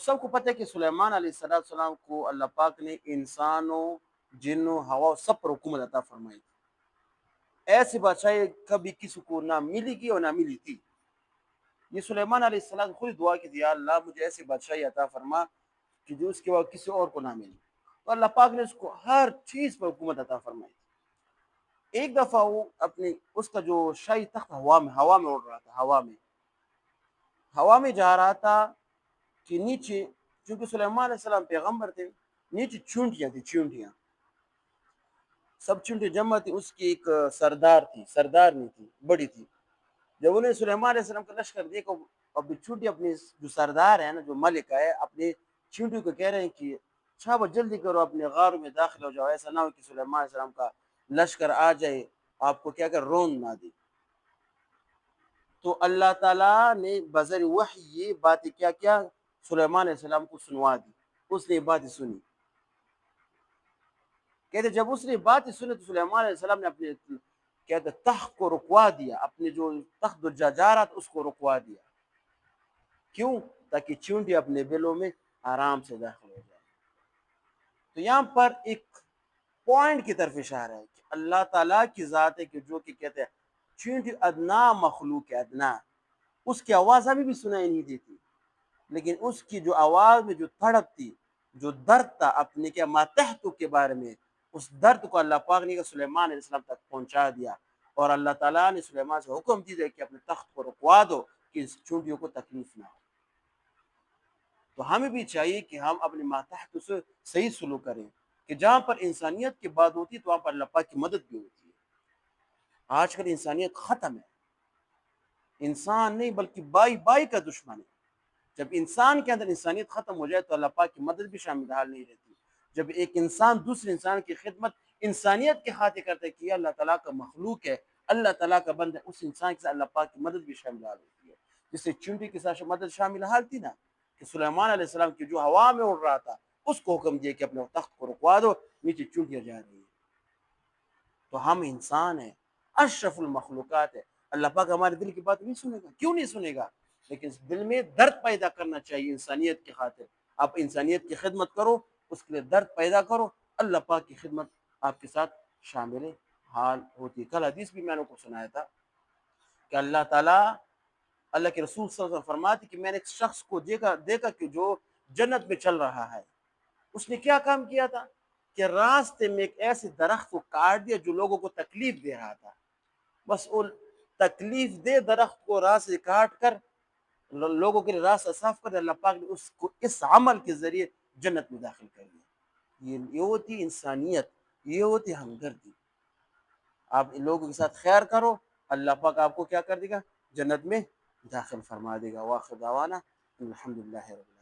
سب کو پتہ ہے کہ سلیمان علیہ السلام کو اللہ پاک نے انسانوں، جنوں، ہوا سب پر حکومت عطا فرمائی تھی۔ ایسی بادشاہی کبھی کسی کو نہ ملی گی اور نہ ملی تھی۔ یہ سلیمان علیہ السلام خود دعا کی تھی، یا اللہ مجھے ایسی بادشاہی عطا فرما کہ جو اس کے بعد کسی اور کو نہ ملی۔ تو اللہ پاک نے اس کو ہر چیز پر حکومت عطا فرمائی۔ ایک دفعہ وہ اپنے اس کا جو شاہی تخت ہوا میں اڑ رہا تھا، ہوا میں جا رہا تھا کہ نیچے، چونکہ سلیمان علیہ السلام پیغمبر تھے، نیچے چونٹیاں تھی، چونٹیاں سب چونٹی جمع تھی۔ اس کی ایک سردارنی تھی، بڑی تھی۔ جب انہیں سلیمان علیہ السلام کا لشکر دیکھا، ابھی چونٹی اپنی جو سردار ہے نا، جو ملک ہے، اپنے چونٹیوں کو کہہ رہے ہیں کہ چھاپو جلدی کرو، اپنے غاروں میں داخل ہو جاؤ، ایسا نہ ہو کہ سلیمان علیہ السلام کا لشکر آ جائے آپ کو کیا رون نہ دے۔ تو اللہ تعالیٰ نے بذریعہ وحی یہ باتیں کیا سلیمان علیہ السلام کو سنوا دی۔ اس نے باتیں سنی، کہتے جب اس نے باتیں سنی تو سلیمان علیہ السلام نے اپنے کہتے تخت کو رکوا دیا، اپنے جو تخت جا رہا تھا اس کو رکوا دیا۔ کیوں؟ تاکہ چونٹی اپنے بلوں میں آرام سے داخل ہو جائے۔ تو یہاں پر ایک پوائنٹ کی طرف اشارہ ہے کہ اللہ تعالیٰ کی ذات ہے کہ جو کہ کہتے ہیں چونٹی ادنا مخلوق ہے، ادنا، اس کی آواز ابھی بھی سنائی نہیں دیتی، لیکن اس کی جو آواز میں جو تڑپ تھی، جو درد تھا اپنے کیا ماتحتوں کے بارے میں، اس درد کو اللہ پاک نے سلیمان علیہ السلام تک پہنچا دیا، اور اللہ تعالیٰ نے سلیمان سے حکم دیا کہ اپنے تخت کو رکوا دو کہ اس چونٹیوں کو تکلیف نہ ہو۔ تو ہمیں بھی چاہیے کہ ہم اپنے ماتحت سے صحیح سلوک کریں، کہ جہاں پر انسانیت کی بات ہوتی ہے تو وہاں پر اللہ پاک کی مدد بھی ہوتی ہے۔ آج کل انسانیت ختم ہے، انسان نہیں بلکہ بائی کا دشمن ہے۔ جب انسان کے اندر انسانیت ختم ہو جائے تو اللہ پاک کی مدد بھی شامل حال نہیں رہتی۔ جب ایک انسان دوسرے انسان کی خدمت انسانیت کے خاطر کرتا ہے کہ یہ اللہ تعالیٰ کا مخلوق ہے، اللہ تعالیٰ کا بندہ، اس انسان کے ساتھ اللہ پاک کی مدد بھی شامل حال ہوتی ہے۔ جس سے چونٹی کے ساتھ مدد شامل حال تھی نا، کہ سلیمان علیہ السلام کی جو ہوا میں اڑ رہا تھا اس کو حکم دیا کہ اپنے تخت کو رکوا دو، نیچے چونٹیاں جا رہی ہیں۔ تو ہم انسان ہیں، اشرف المخلوقات ہے۔ اللہ پاک ہمارے دل کی بات نہیں سنے گا، کیوں نہیں سنے گا؟ لیکن دل میں درد پیدا کرنا چاہیے انسانیت کی خاطر۔ آپ انسانیت کی خدمت کرو، اس کے لیے درد پیدا کرو، اللہ پاک کی خدمت آپ کے ساتھ شامل حال ہوتی ہے۔ کل حدیث بھی میں نے کو سنایا تھا کہ اللہ تعالیٰ، اللہ کے رسول صلی اللہ علیہ وسلم فرماتے کہ میں نے ایک شخص کو دیکھا کہ جو جنت میں چل رہا ہے۔ اس نے کیا کام کیا تھا کہ راستے میں ایک ایسے درخت کو کاٹ دیا جو لوگوں کو تکلیف دے رہا تھا۔ بس وہ تکلیف دے درخت کو راستے کاٹ کر لوگوں کے لیے راستہ صاف کر، اللہ پاک نے اس کو اس عمل کے ذریعے جنت میں داخل کر دیا۔ یہ ہوتی انسانیت، یہ ہوتی ہمدردی۔ آپ لوگوں کے ساتھ خیر کرو، اللہ پاک آپ کو کیا کر دے گا؟ جنت میں داخل فرما دے گا۔ وآخر دعوانا الحمدللہ رب العالمین۔